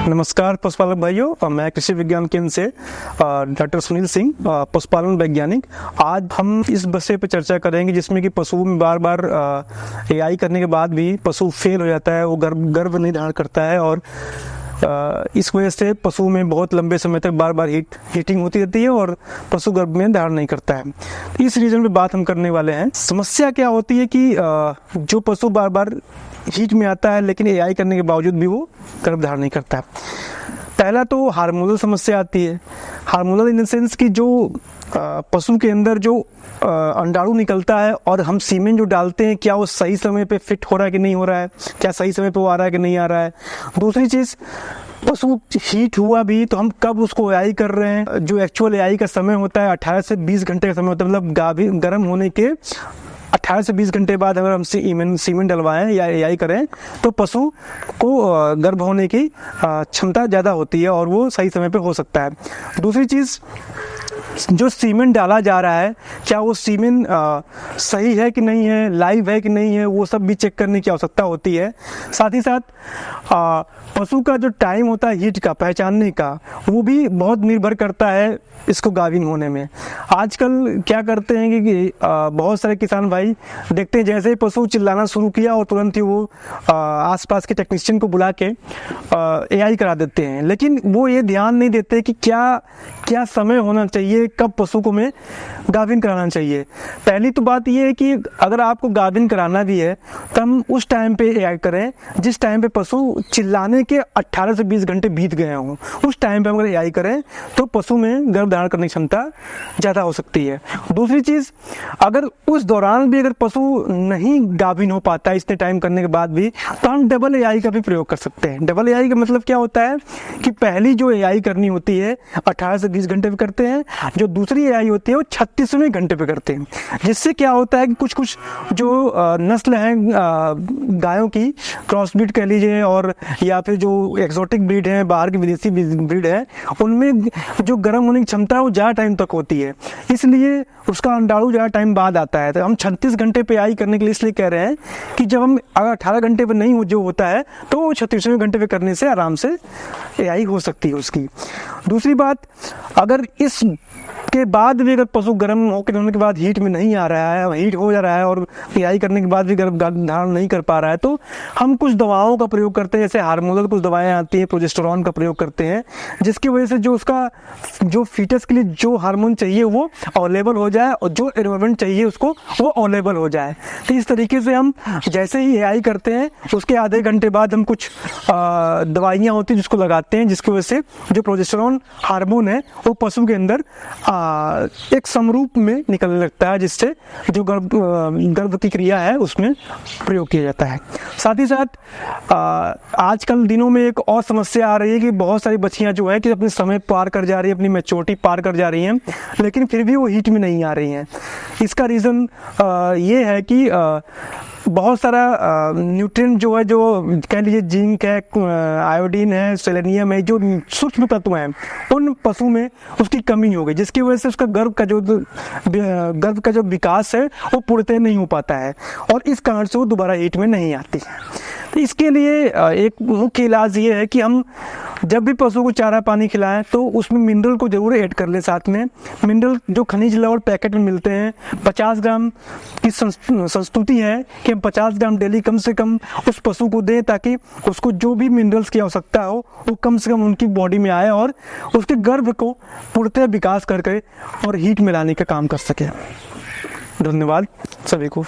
नमस्कार पशुपालक भाइयों, मैं कृषि विज्ञान केंद्र से डॉक्टर सुनील सिंह, पशुपालन वैज्ञानिक। आज हम इस विषय पर चर्चा करेंगे जिसमें कि पशुओं में बार बार एआई करने के बाद भी पशु फेल हो जाता है, वो गर्भ नहीं धारण करता है और इस वजह से पशु में बहुत लंबे समय तक बार बार हीटिंग होती रहती है और पशु गर्भ में धारण नहीं करता है। तो इस रीजन पे बात हम करने वाले हैं। समस्या क्या होती है कि जो पशु बार बार हीट में आता है लेकिन एआई करने के बावजूद भी वो गर्भ धारण नहीं करता है। पहला तो हार्मोनल समस्या आती है। हार्मोनल इन द सेंस कि जो पशु के अंदर जो अंडाणु निकलता है और हम सीमेन जो डालते हैं, क्या वो सही समय पे फिट हो रहा है कि नहीं हो रहा है, क्या सही समय पे वो आ रहा है कि नहीं आ रहा है। दूसरी चीज़, पशु हीट हुआ भी तो हम कब उसको एआई कर रहे हैं। जो एक्चुअल एआई का समय होता है 18 से 20 घंटे का समय होता है, मतलब गर्म होने के 18 से 20 घंटे बाद अगर हम सीमेंट डलवाएं या एआई करें तो पशु को गर्भ होने की क्षमता ज़्यादा होती है और वो सही समय पे हो सकता है। दूसरी चीज़, जो सीमेंट डाला जा रहा है क्या वो सीमेंट सही है कि नहीं है, लाइव है कि नहीं है, वो सब भी चेक करने की आवश्यकता होती है। साथ ही साथ पशु का जो टाइम होता है हीट का पहचानने का, वो भी बहुत निर्भर करता है इसको गाभिन होने में। आजकल क्या करते हैं कि बहुत सारे किसान भाई देखते हैं जैसे ही पशु चिल्लाना शुरू किया और तुरंत ही वो आसपास के टेक्नीशियन को बुला के एआई करा देते हैं, लेकिन वो ये ध्यान नहीं देते कि क्या समय होना चाहिए, कब पशु को में गाभिन कराना चाहिए। पहली तो बात ये है कि अगर आपको गाभिन कराना भी है तो हम उस टाइम पे एआई करें जिस टाइम पे पशु चिल्लाने के 18 से 20 घंटे बीत गए हों। उस टाइम पे अगर एआई करें तो पशु में गर्भ धारण करने की क्षमता ज़्यादा हो सकती है। दूसरी चीज़, अगर उस दौरान भी अगर पशु नहीं गाभिन हो पाता है इतने टाइम करने के बाद भी, तो हम डबल एआई का भी प्रयोग कर सकते हैं। डबल एआई का मतलब क्या होता है कि पहली जो एआई करनी होती है 18 से 20 घंटे पे करते हैं, जो दूसरी एआई होती है वो 36वें घंटे पे करते हैं। जिससे क्या होता है कि कुछ जो नस्ल हैं गायों की, क्रॉस ब्रीड कह लीजिए और या फिर जो एक्सोटिक ब्रीड है, बाहर की विदेशी ब्रीड है, उनमें जो गर्म होने की क्षमता है वो ज़्यादा टाइम तक होती है, इसलिए उसका अंडाणु ज़्यादा टाइम बाद आता है। तो हम 36 घंटे पे एआई करने के लिए इसलिए कह रहे हैं कि जब हम अगर 18 घंटे पे नहीं जो होता है तो वो 36वें घंटे पे करने से आराम से एआई हो सकती है उसकी। दूसरी बात, अगर इस के बाद भी अगर पशु गर्म होने के बाद हीट में नहीं आ रहा है, हीट हो जा रहा है और एआई करने के बाद भी गर्भ धारण नहीं कर पा रहा है, तो हम कुछ दवाओं का प्रयोग करते हैं। जैसे हार्मोनल कुछ दवाएं आती हैं, प्रोजेस्टेरॉन का प्रयोग करते हैं, जिसकी वजह से जो उसका जो फीटस के लिए जो हार्मोन चाहिए वो अवेलेबल हो जाए और जो एनवायरनमेंट चाहिए उसको वो अवेलेबल हो जाए। तो इस तरीके से हम जैसे ही एआई करते हैं उसके आधे घंटे बाद हम कुछ दवाइयाँ होती हैं जिसको लगाते हैं, जिसकी वजह से जो प्रोजेस्टेरॉन हार्मोन है वो पशु के अंदर एक समरूप में निकलने लगता है, जिससे जो गर्भ की क्रिया है उसमें प्रयोग किया जाता है। साथ ही साथ आजकल दिनों में एक और समस्या आ रही है कि बहुत सारी बच्चियां जो है कि अपने समय पार कर जा रही है, अपनी मैच्योरिटी पार कर जा रही हैं, लेकिन फिर भी वो हीट में नहीं आ रही हैं। इसका रीज़न ये है कि बहुत सारा न्यूट्रिएंट जो है, जो कह लीजिए जिंक है, आयोडीन है, सेलेनियम है, जो सूक्ष्म तत्व हैं, उन पशु में उसकी कमी हो गई, जिसकी वजह से उसका गर्भ का जो विकास है वो पूर्णतः नहीं हो पाता है और इस कारण से वो दोबारा हीट में नहीं आती है। तो इसके लिए एक मुख्य इलाज ये है कि हम जब भी पशु को चारा पानी खिलाएं तो उसमें मिनरल को जरूर ऐड कर लें। साथ में मिनरल जो खनिज लवण पैकेट में मिलते हैं, 50 ग्राम की संस्तुति है कि हम 50 ग्राम डेली कम से कम उस पशु को दें, ताकि उसको जो भी मिनरल्स की आवश्यकता हो वो कम से कम उनकी बॉडी में आए और उसके गर्भ को पूर्णतः विकास करके और हीट में लाने का काम कर सके। धन्यवाद सभी को।